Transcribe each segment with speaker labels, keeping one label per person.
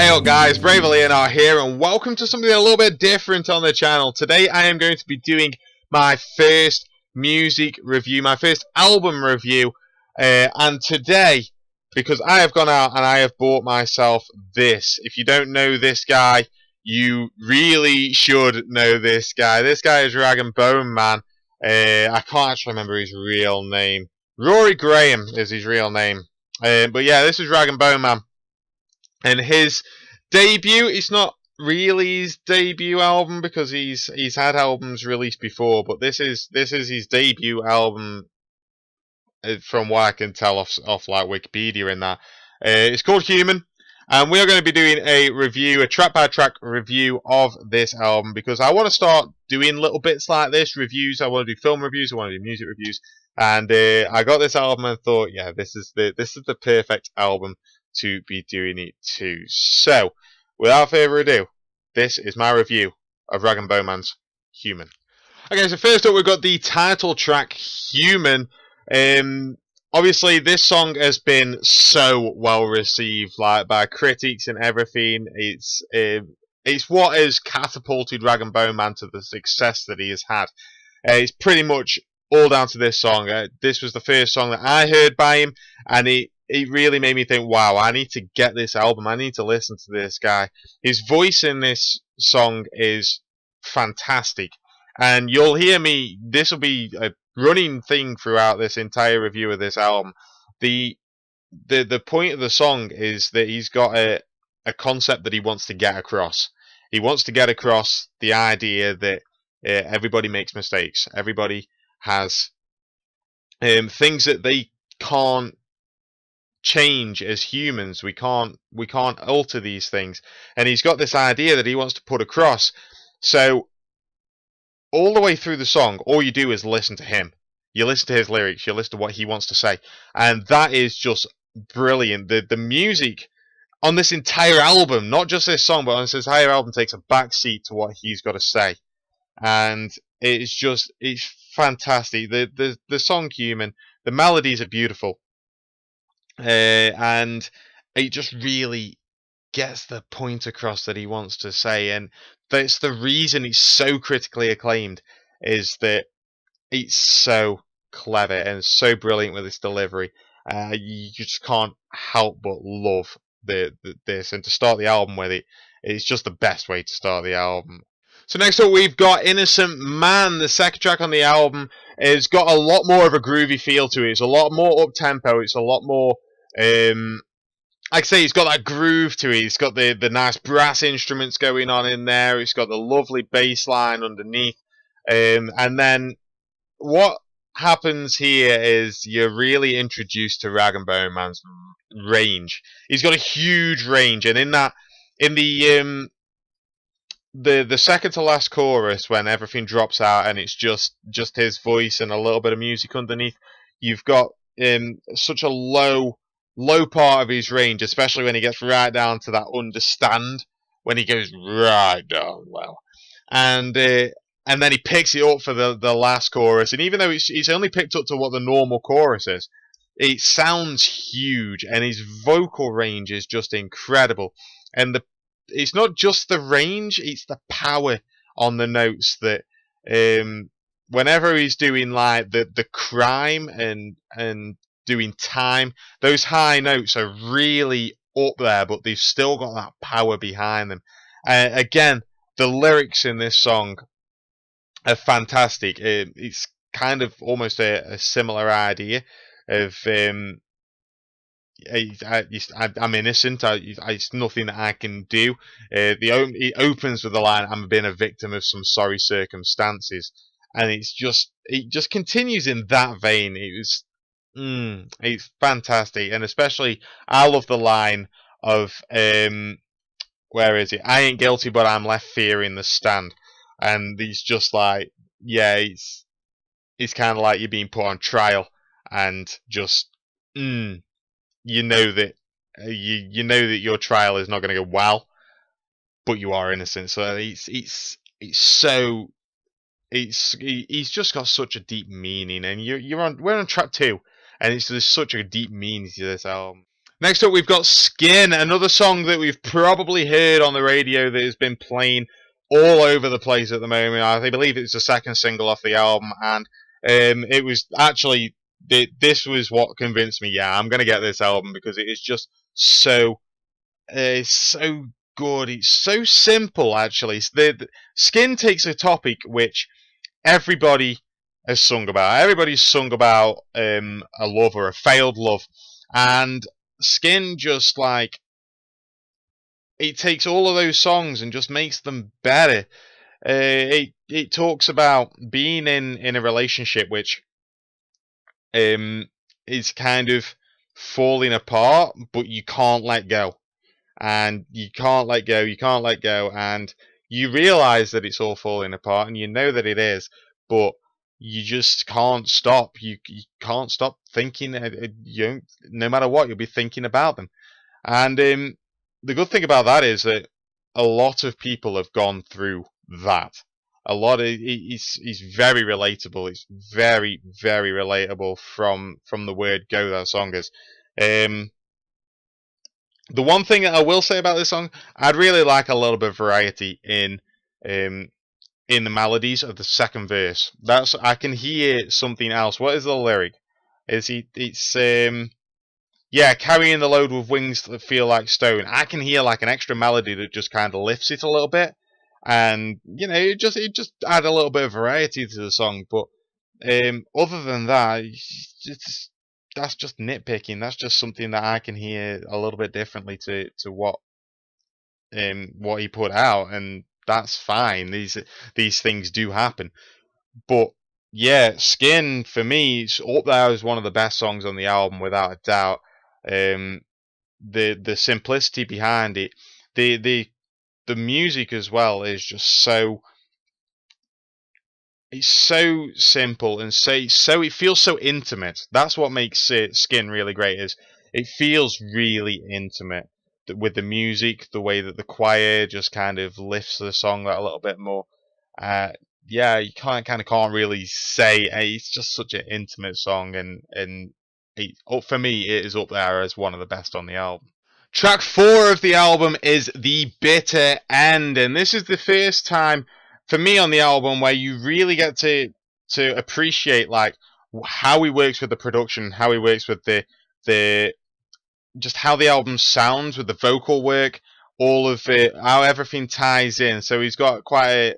Speaker 1: Hey up guys, BraverLeonheart here and welcome to something a little bit different on the channel. Today I am going to be doing my first music review, my first album review, and today, because I have gone out and I have bought myself this. If you don't know this guy, you really should know this guy. This guy is Rag & Bone Man. I can't actually remember his real name. Rory Graham is his real name. But yeah, this is Rag & Bone Man. And his debut, it's not really his debut album because he's had albums released before, but this is his debut album from what I can tell off like Wikipedia and that. It's called Human, and we are going to be doing a review, a track by track review of this album because I want to start doing little bits like this, reviews. I want to do film reviews, I want to do music reviews, and I got this album and thought, yeah, this is the perfect album to be doing it to. So, without further ado, this is my review of Rag & Bone Man's Human. Okay, so first up we've got the title track, Human. Obviously this song has been so well received, like by critics and everything. It's what has catapulted Rag & Bone Man to the success that he has had. It's pretty much all down to this song. This was the first song that I heard by him, and it really made me think, wow, I need to get this album. I need to listen to this guy. His voice in this song is fantastic. And you'll hear me, this will be a running thing throughout this entire review of this album. The point of the song is that he's got a concept that he wants to get across. He wants to get across the idea that everybody makes mistakes. Everybody has things that they can't change as humans. We can't alter these things, and he's got this idea that he wants to put across. So all the way through the song, all you do is listen to him. You listen to his lyrics, you listen to what he wants to say, and that is just brilliant. The music on this entire album, not just this song, but on this entire album, takes a backseat to what he's got to say, and it's fantastic. The song Human, the melodies are beautiful. And it just really gets the point across that he wants to say, and that's the reason it's so critically acclaimed, is that it's so clever and so brilliant with its delivery. You just can't help but love this, and to start the album with it's just the best way to start the album. So next up we've got Innocent Man. The second track on the album has got a lot more of a groovy feel to it. It's a lot more up-tempo. It's a lot more, like I say, it's got that groove to it. It's got the nice brass instruments going on in there. It's got the lovely bass line underneath. And then what happens here is you're really introduced to Rag & Bone Man's range. He's got a huge range, and in the second to last chorus, when everything drops out and it's just his voice and a little bit of music underneath, you've got such a low part of his range, especially when he gets right down to that understand, when he goes right down well, and then he picks it up for the last chorus, and even though it's only picked up to what the normal chorus is, it sounds huge, and his vocal range is just incredible. And it's not just the range, it's the power on the notes that whenever he's doing like the crime and doing time, those high notes are really up there, but they've still got that power behind them. Again, the lyrics in this song are fantastic. It's kind of almost a similar idea of I'm innocent. It's nothing that I can do. It opens with the line, "I'm being a victim of some sorry circumstances," and it just continues in that vein. It's fantastic, and especially I love the line of where is it? "I ain't guilty, but I'm left fearing the stand," and he's just like, yeah, it's kind of like you're being put on trial, and just you know that you know that your trial is not going to go well, but you are innocent. So he's just got such a deep meaning, and we're on track 2, and there's such a deep meaning to this album. Next up, we've got Skin, another song that we've probably heard on the radio that has been playing all over the place at the moment. I believe it's the second single off the album, and it was actually this was what convinced me. Yeah, I'm gonna get this album because it is just so it's so good. It's so simple, actually. The Skin takes a topic which everybody has sung about. Everybody's sung about a love or a failed love, and Skin just like it takes all of those songs and just makes them better. It talks about being in a relationship which is kind of falling apart, but you can't let go, and you can't let go, you can't let go, and you realize that it's all falling apart, and you know that it is, but you just can't stop. You can't stop thinking. You no matter what, you'll be thinking about them. And the good thing about that is that a lot of people have gone through that. A lot of it's very relatable. It's very very relatable from the word go. That song is. Um, the one thing that I will say about this song, I'd really like a little bit of variety um, in the melodies of the second verse. That's I can hear something else. What is the lyric? Is he? It's yeah, carrying the load with wings that feel like stone. I can hear like an extra melody that just kind of lifts it a little bit, and you know, it just add a little bit of variety to the song. But other than that, that's just nitpicking. That's just something that I can hear a little bit differently to what he put out, and that's fine. These things do happen. But yeah, Skin for me it's up there as one of the best songs on the album without a doubt. Um, the simplicity behind it, the the music as well is just so it's so simple and so it feels so intimate. That's what makes Skin really great. Is it feels really intimate with the music, the way that the choir just kind of lifts the song that a little bit more. Uh, yeah, you can't really say it's just such an intimate song, and for me it is up there as one of the best on the album. Track 4 of the album is The Bitter End, and this is the first time for me on the album where you really get to appreciate like how he works with the production, how he works with the just how the album sounds with the vocal work, all of it, how everything ties in. So he's got quite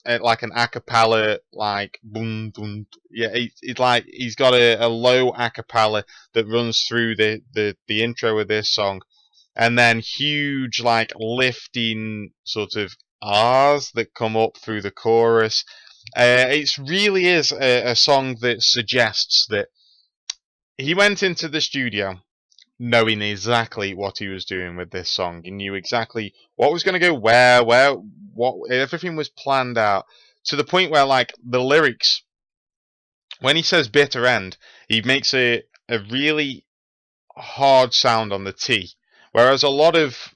Speaker 1: like an a cappella, like boom boom. Yeah, it's like he's got a low a cappella that runs through the intro of this song, and then huge like lifting sort of R's that come up through the chorus. It really is a song that suggests that he went into the studio knowing exactly what he was doing with this song. He knew exactly what was going to go where, what, everything was planned out to the point where, like, the lyrics, when he says bitter end, he makes a really hard sound on the T. Whereas a lot of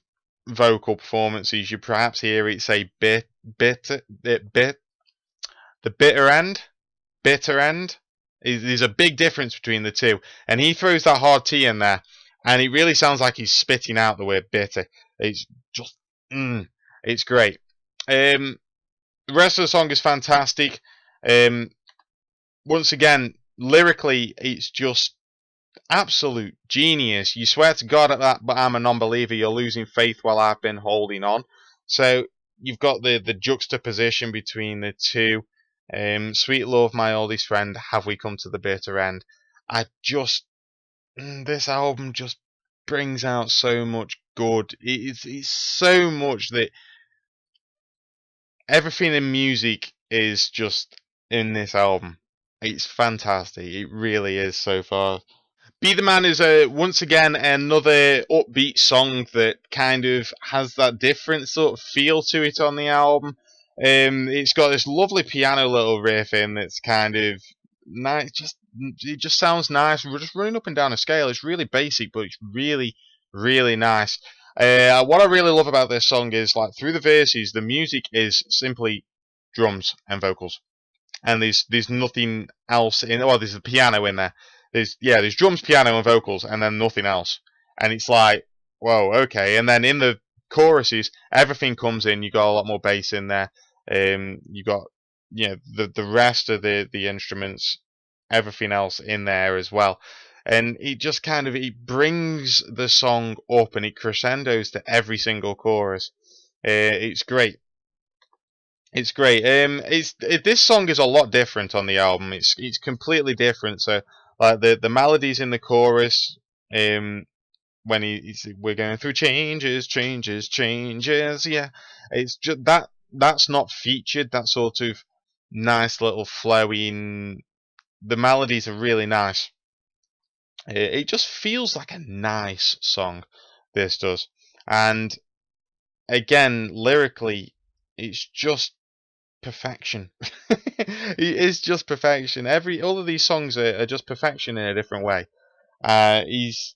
Speaker 1: vocal performances, you perhaps hear it say the bitter end. There's a big difference between the two, and he throws that hard T in there, and it really sounds like he's spitting out the word bitter. It's just, it's great. The rest of the song is fantastic. Once again, lyrically, it's just absolute genius. You swear to God at that, but I'm a non-believer. You're losing faith while I've been holding on. So you've got the juxtaposition between the two. Sweet love, my oldest friend, have we come to the bitter end? I just this album just brings out so much good. It's so much that everything in music is just in this album. It's fantastic. It really is so far. Be the Man is once again another upbeat song that kind of has that different sort of feel to it on the album. It's got this lovely piano little riff in that's kind of nice. It just sounds nice. We're just running up and down a scale. It's really basic, but it's really, really nice. What I really love about this song is like through the verses, the music is simply drums and vocals, and there's nothing else in. Well, there's the piano in there. There's drums, piano, and vocals, and then nothing else. and it's like, whoa, okay. And then in the choruses, everything comes in. You got a lot more bass in there. You got, the rest of the instruments, everything else in there as well. And it just kind of, it brings the song up, and it crescendos to every single chorus. It's great. It's great. This song is a lot different on the album. It's completely different. So like the melodies in the chorus, when we're going through changes, changes, changes. Yeah, it's just that's not featured. That sort of nice little flowing. The melodies are really nice. It just feels like a nice song. This does, and again, lyrically, it's just perfection. It is just perfection. All of these songs are just perfection in a different way. He's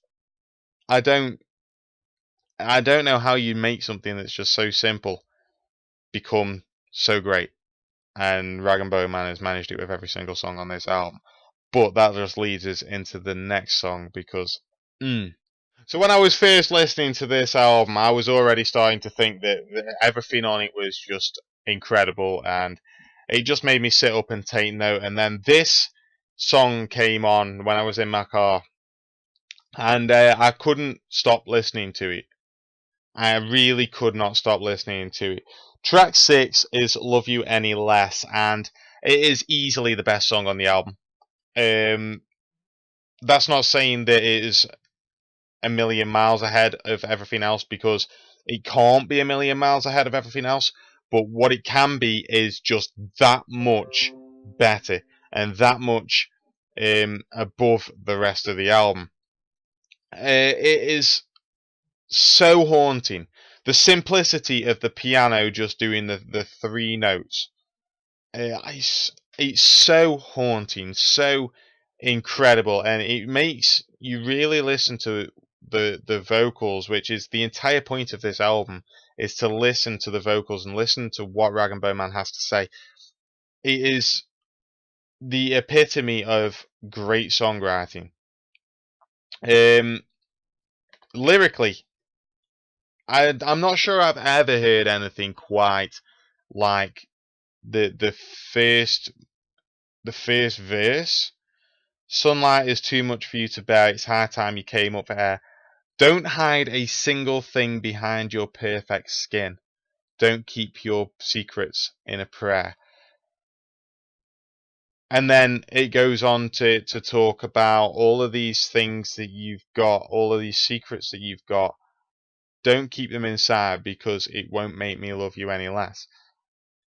Speaker 1: I don't know how you make something that's just so simple become so great. And Rag and Bone Man has managed it with every single song on this album. But that just leads us into the next song because. So when I was first listening to this album, I was already starting to think that everything on it was just incredible, and it just made me sit up and take note. And then this song came on when I was in my car, and I couldn't stop listening to it. I really could not stop listening to it. Track 6 is Love You Any Less, and it is easily the best song on the album. That's not saying that it is a million miles ahead of everything else, because it can't be a million miles ahead of everything else, but what it can be is just that much better and that much above the rest of the album. It is so haunting. The simplicity of the piano just doing the three notes. It's so haunting, so incredible, and it makes you really listen to the vocals, which is the entire point of this album, is to listen to the vocals and listen to what Rag and Bone Man has to say. It is the epitome of great songwriting. Lyrically, I'm not sure I've ever heard anything quite like the first verse. Sunlight is too much for you to bear. It's high time you came up for air. Don't hide a single thing behind your perfect skin. Don't keep your secrets in a prayer. And then it goes on to talk about all of these things that you've got, all of these secrets that you've got. Don't keep them inside, because it won't make me love you any less.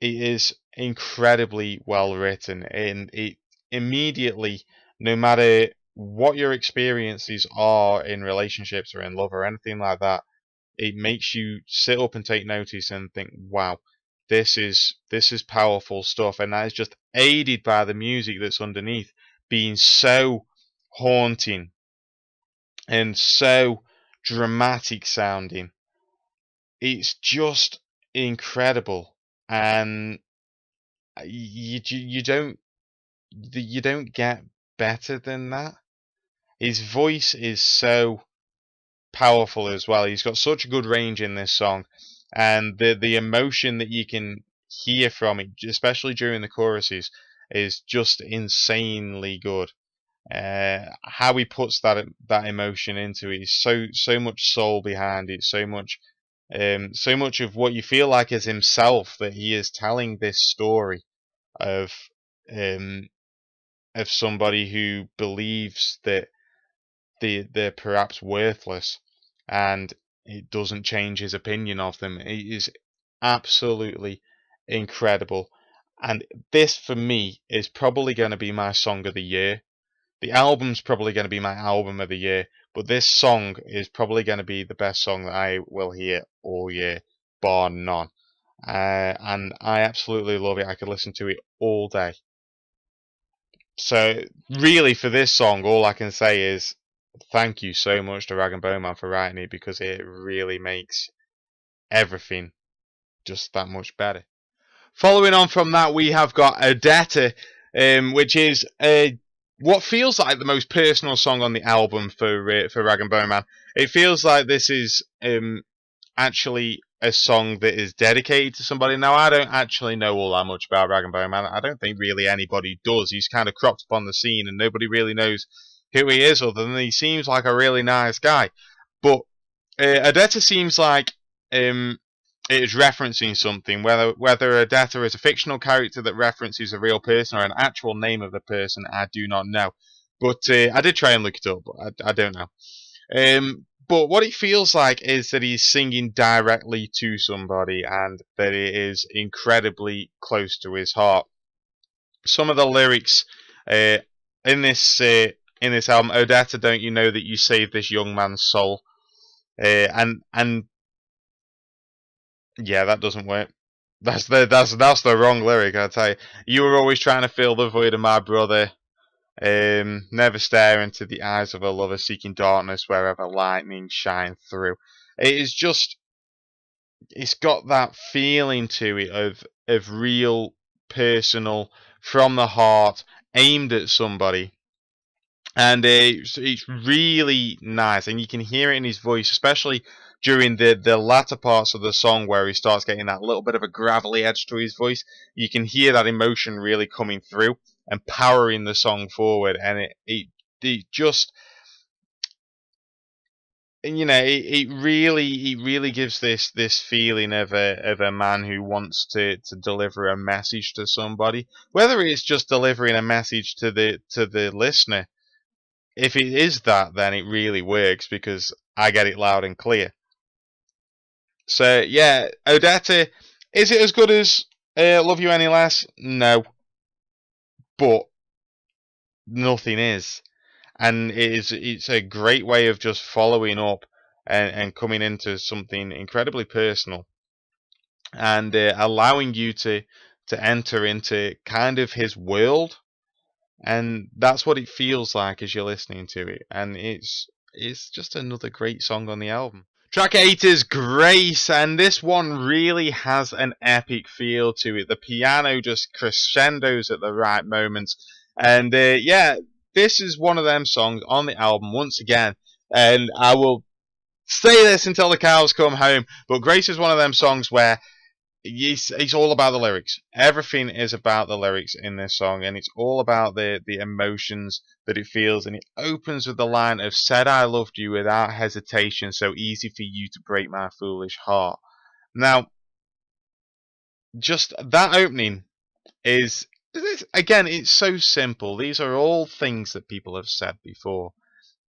Speaker 1: It is incredibly well written, and it immediately, no matter what your experiences are in relationships or in love or anything like that, it makes you sit up and take notice and think, wow, this is powerful stuff. And that is just aided by the music that's underneath being so haunting and so dramatic sounding. It's just incredible, and you don't get better than that. His voice is so powerful as well. He's got such a good range in this song, and the emotion that you can hear from it, especially during the choruses, is just insanely good. How he puts that emotion into it is so much soul behind it, so much of what you feel like is himself, that he is telling this story of um, somebody who believes that they're perhaps worthless, and it doesn't change his opinion of them. It is absolutely incredible, and this for me is probably going to be my song of the year. The album's probably going to be my album of the year, but this song is probably going to be the best song that I will hear all year, bar none. And I absolutely love it. I could listen to it all day. So really, for this song, all I can say is thank you so much to Rag and Bone Man for writing it, because it really makes everything just that much better. Following on from that, we have got Odetta, which is what feels like the most personal song on the album for Rag and Bone Man. It feels like this is actually a song that is dedicated to somebody. Now, I don't actually know all that much about Rag and Bone Man. I don't think really anybody does. He's kind of cropped up on the scene, and nobody really knows who he is, other than he seems like a really nice guy. But Odetta seems like it is referencing something. Whether Odetta is a fictional character that references a real person or an actual name of the person, I do not know. But I did try and look it up, but I don't know. But what it feels like is that he's singing directly to somebody, and that it is incredibly close to his heart. Some of the lyrics uh, in this album, Odetta, don't you know that you saved this young man's soul? And yeah, that doesn't work. That's the wrong lyric. I tell you, you were always trying to fill the void of my brother. Never stare into the eyes of a lover, seeking darkness wherever lightning shine through. It is just, it's got that feeling to it of real, personal, from the heart, aimed at somebody. And it's really nice, and you can hear it in his voice, especially during the latter parts of the song where he starts getting that little bit of a gravelly edge to his voice. You can hear that emotion really coming through and powering the song forward, and it just, you know, it really gives this feeling of a man who wants to deliver a message to somebody, whether it's just delivering a message to the listener. If it is that, then it really works because I get it loud and clear. So yeah, Odetta, is it as good as Love You Any Less? No, but nothing is, and it's a great way of just following up and coming into something incredibly personal and allowing you to enter into kind of his world, and that's what it feels like as you're listening to it, and it's just another great song on the album. Track 8 is Grace, and this one really has an epic feel to it. The piano just crescendos at the right moments, and yeah, this is one of them songs on the album once again, and I will say this until the cows come home, but Grace is one of them songs where it's all about the lyrics. Everything is about the lyrics in this song, and it's all about the emotions that it feels. And it opens with the line of "Said I loved you without hesitation, so easy for you to break my foolish heart." Now, just that opening is again, it's so simple. These are all things that people have said before,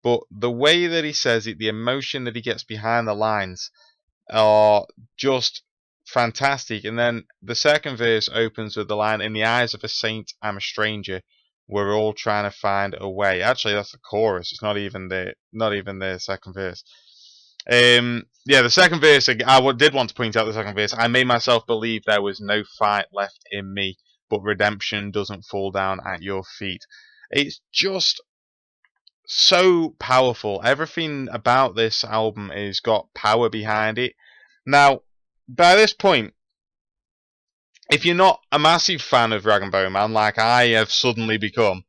Speaker 1: but the way that he says it, the emotion that he gets behind the lines, are just fantastic. And then the second verse opens with the line, "In the eyes of a saint, I'm a stranger. We're all trying to find a way." Actually, that's the chorus. It's not even the second verse. Yeah, the second verse. I did want to point out the second verse. "I made myself believe there was no fight left in me, but redemption doesn't fall down at your feet." It's just so powerful. Everything about this album has got power behind it. Now, by this point, if you're not a massive fan of Rag and Bone Man, like I have suddenly become,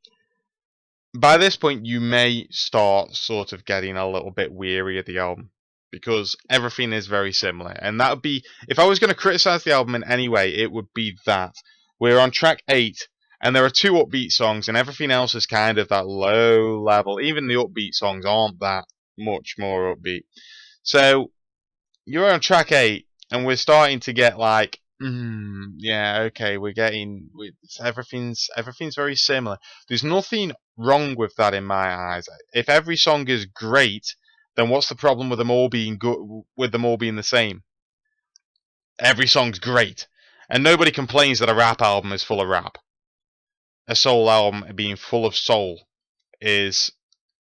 Speaker 1: by this point you may start sort of getting a little bit weary of the album because everything is very similar. And that would be, if I was going to criticize the album in any way, it would be that. We're on track 8, and there are 2 upbeat songs, and everything else is kind of that low level. Even the upbeat songs aren't that much more upbeat. So you're on track 8, and we're starting to get like, yeah, okay, everything's very similar. There's nothing wrong with that in my eyes. If every song is great, then what's the problem with them all being good? With them all being the same? Every song's great, and nobody complains that a rap album is full of rap. A soul album being full of soul is,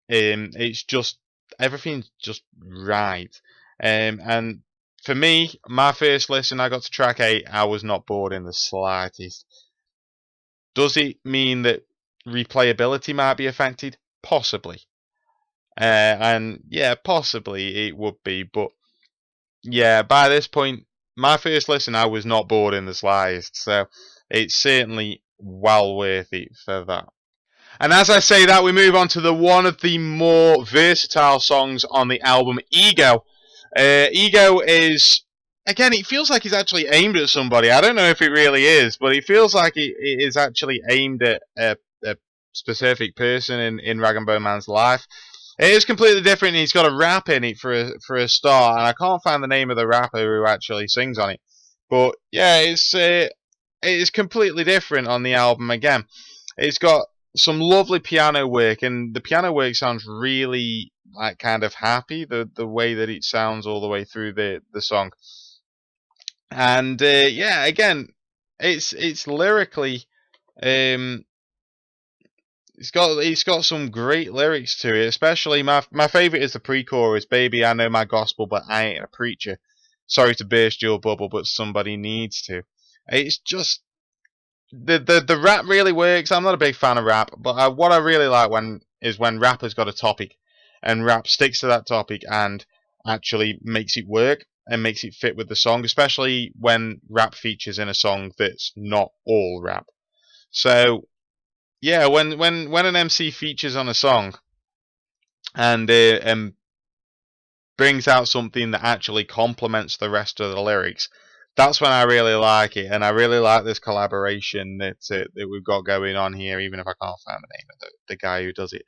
Speaker 1: it's just, everything's just right. And for me, my first listen, I got to track 8, I was not bored in the slightest. Does it mean that replayability might be affected? Possibly. And yeah, possibly it would be, but yeah, by this point, my first listen, I was not bored in the slightest, so it's certainly well worth it for that. And as I say that, we move on to the one of the more versatile songs on the album, Ego. Ego is, again, it feels like it's actually aimed at somebody. I don't know if it really is, but it feels like it is actually aimed at a specific person in Rag and Bone Man's life. It is completely different. He's got a rap in it for a start, and I can't find the name of the rapper who actually sings on it. But yeah, it is completely different on the album again. It's got some lovely piano work, and the piano work sounds really like kind of happy. The way that it sounds all the way through the song, and yeah, again, it's lyrically. Um, it's got some great lyrics to it, especially my favorite is the pre-chorus. Baby, I know my gospel, but I ain't a preacher. Sorry to burst your bubble, but somebody needs to. It's just the rap really works. I'm not a big fan of rap, but what I really like when rap has got a topic, and rap sticks to that topic and actually makes it work and makes it fit with the song, especially when rap features in a song that's not all rap. So yeah, when an MC features on a song and brings out something that actually complements the rest of the lyrics, that's when I really like it, and I really like this collaboration that we've got going on here, even if I can't find the name of the guy who does it.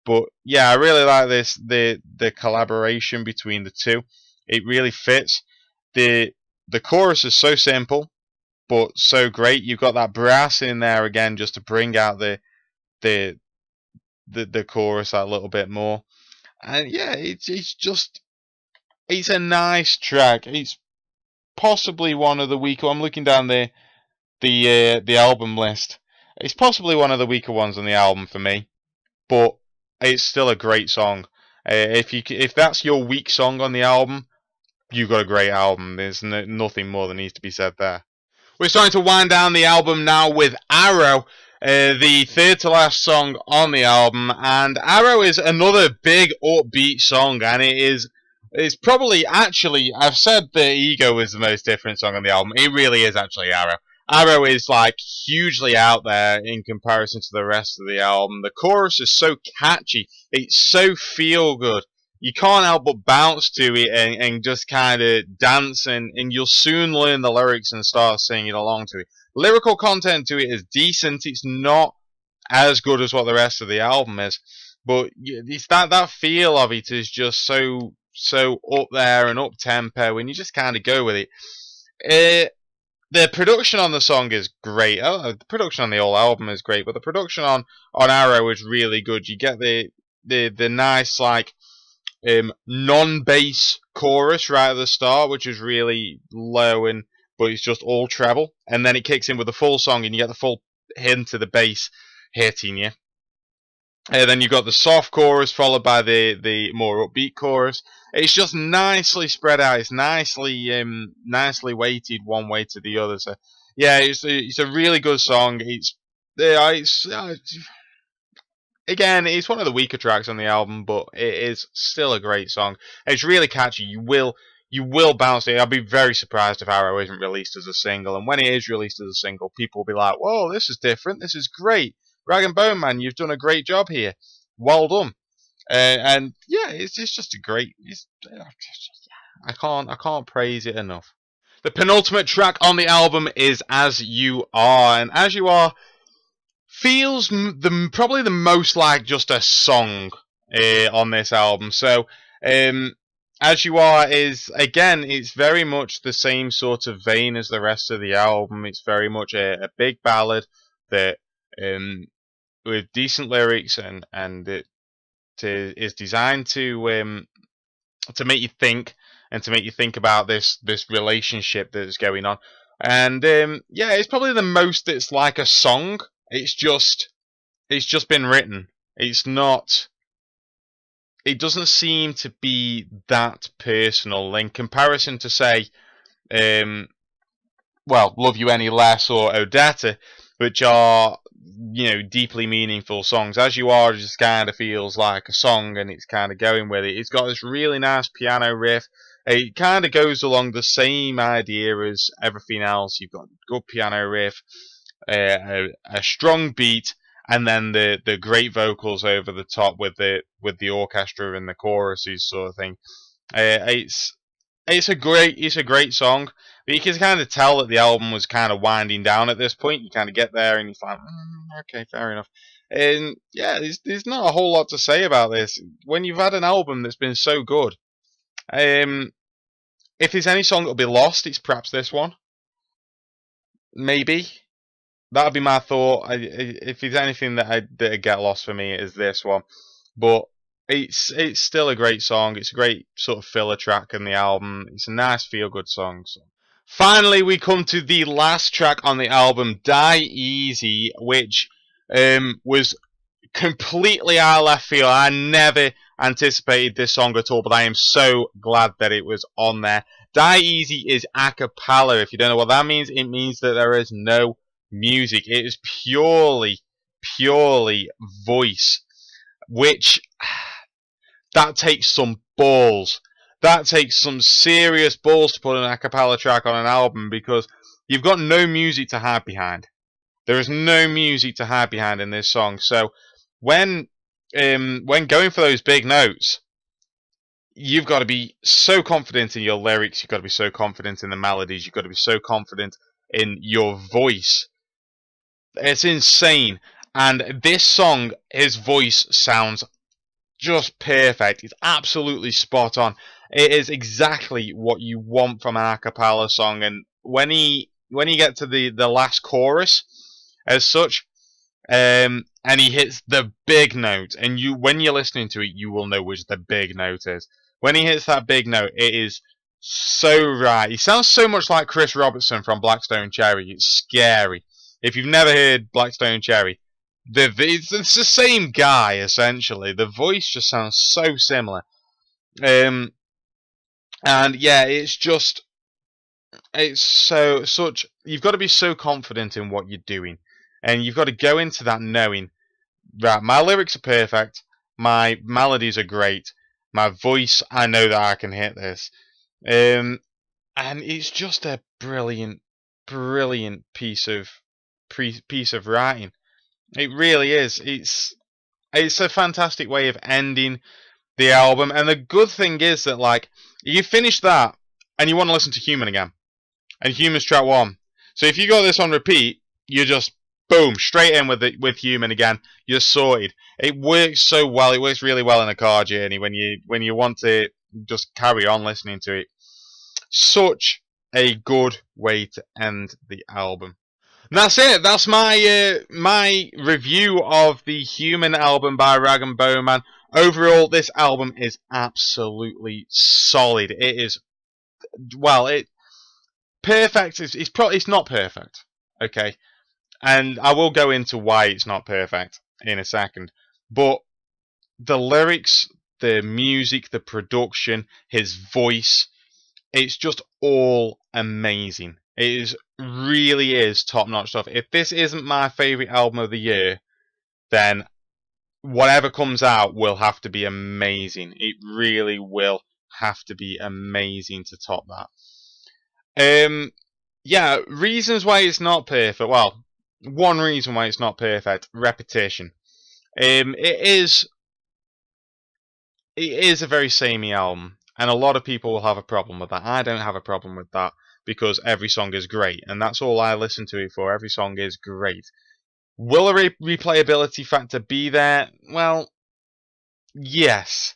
Speaker 1: But yeah, I really like the collaboration between the two. It really fits. The chorus is so simple but so great. You've got that brass in there again just to bring out the the chorus a little bit more. And yeah, it's a nice track. It's possibly one of the weaker. I'm looking down the album list. It's possibly one of the weaker ones on the album for me, but it's still a great song. If that's your weak song on the album, you've got a great album. There's nothing more that needs to be said there. We're starting to wind down the album now with Arrow, the third to last song on the album, and Arrow is another big upbeat song, and it's probably actually, I've said that Ego is the most different song on the album. It really is actually Arrow. Arrow is like hugely out there in comparison to the rest of the album. The chorus is so catchy. It's so feel good. You can't help but bounce to it and just kind of dance, and you'll soon learn the lyrics and start singing along to it. Lyrical content to it is decent. It's not as good as what the rest of the album is, but it's that feel of it is just so up there and up tempo, and you just kind of go with it. The production on the song is great. The production on the whole album is great, but the production on Arrow is really good. You get the nice like non-bass chorus right at the start, which is really low but it's just all treble, and then it kicks in with the full song, and you get the full hint of the bass hitting you. Then you've got the soft chorus followed by the more upbeat chorus. It's just nicely spread out. It's nicely weighted one way to the other. So yeah, it's a really good song. Again, it's one of the weaker tracks on the album, but it is still a great song. It's really catchy. You will bounce it. I'll be very surprised if Arrow isn't released as a single. And when it is released as a single, people will be like, "Whoa, this is different. This is great. Rag and Bone Man, you've done a great job here. Well done." And yeah, it's just a great. I can't praise it enough. The penultimate track on the album is "As You Are," and "As You Are" feels probably the most like just a song on this album. So, As You Are is, again, it's very much the same sort of vein as the rest of the album. It's very much a big ballad that with decent lyrics and it is designed to make you think and to make you think about this relationship that's going on. And yeah, it's probably the most that's like a song. It's just been written. It doesn't seem to be that personal in comparison to, say, Love You Any Less or Odetta, which are, deeply meaningful songs. As You Are just kind of feels like a song, and it's kind of going with it. It's got this really nice piano riff. It kind of goes along the same idea as everything else. You've got a good piano riff, a strong beat, and then the great vocals over the top with the orchestra and the choruses sort of thing. It's a great song, but you can kind of tell that the album was kind of winding down at this point. You kind of get there and you find, okay, fair enough. And yeah, there's not a whole lot to say about this. When you've had an album that's been so good, if there's any song that'll be lost, it's perhaps this one. Maybe. That'd be my thought. If there's anything that'd get lost for me, it is this one. But it's still a great song. It's a great sort of filler track in the album. It's a nice feel good song. So. Finally, we come to the last track on the album, Die Easy, which was completely out of left field. I never anticipated this song at all, but I am so glad that it was on there. Die Easy is a cappella. If you don't know what that means, it means that there is no music. It is purely voice, which that takes some balls. That takes some serious balls to put an a cappella track on an album, because you've got no music to hide behind. There is no music to hide behind in this song. So when going for those big notes, you've got to be so confident in your lyrics. You've got to be so confident in the melodies. You've got to be so confident in your voice. It's insane. And this song, his voice sounds just perfect. It's absolutely spot on. It is exactly what you want from an a cappella song. And when you get to the last chorus, as such, and he hits the big note, and when you're listening to it, you will know which the big note is. When he hits that big note, it is so right. He sounds so much like Chris Robertson from Black Stone Cherry. It's scary. If you've never heard Black Stone Cherry, it's the same guy, essentially. The voice just sounds so similar. And yeah, it's such, you've got to be so confident in what you're doing. And you've got to go into that knowing, right, my lyrics are perfect, my melodies are great, my voice, I know that I can hit this. And it's just a brilliant piece of writing. It really is. It's a fantastic way of ending the album. And the good thing is that, like, you finish that and you want to listen to Human again. And Human's track 1. So if you got this on repeat, you just boom, straight in with Human again. You're sorted. It works so well. It works really well in a car journey when you want to just carry on listening to it. Such a good way to end the album. And that's it. That's my review of the Human album by Rag & Bone Man. Overall, this album is absolutely solid. It is, well, perfect. It's not perfect. Okay. And I will go into why it's not perfect in a second. But the lyrics, the music, the production, his voice, it's just all amazing. It really is top-notch stuff. If this isn't my favourite album of the year, then whatever comes out will have to be amazing. It really will have to be amazing to top that. Yeah, reasons why it's not perfect. Well, one reason why it's not perfect: repetition. It is a very samey album, and a lot of people will have a problem with that. I don't have a problem with that, because every song is great, and that's all I listen to it for. Every song is great. Will a replayability factor be there? Well, yes,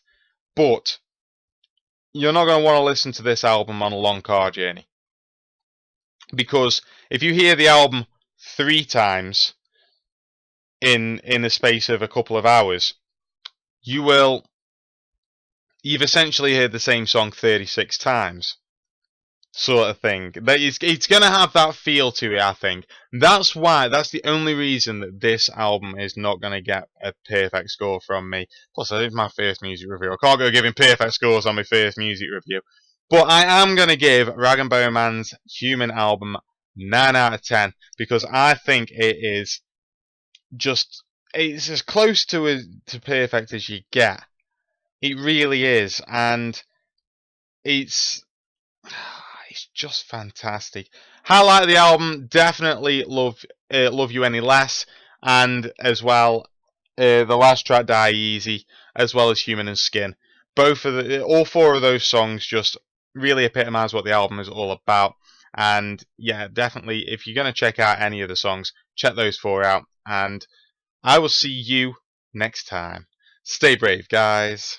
Speaker 1: but you're not going to want to listen to this album on a long car journey, because if you hear the album 3 times in the space of a couple of hours, you've essentially heard the same song 36 times, sort of thing. It's going to have that feel to it, I think. That's the only reason that this album is not going to get a perfect score from me. Plus, it's my first music review. I can't go giving perfect scores on my first music review. But I am going to give Rag & Bone Man's Human album 9 out of 10, because I think it's as close to perfect as you get. It really is, and it's just fantastic. Highlight of the album, definitely Love You Any Less. and as well the last track, Die Easy, as well as Human and Skin. All four of those songs just really epitomise what the album is all about. And yeah, definitely, if you're going to check out any of the songs, check those four out. And I will see you next time. Stay brave, guys.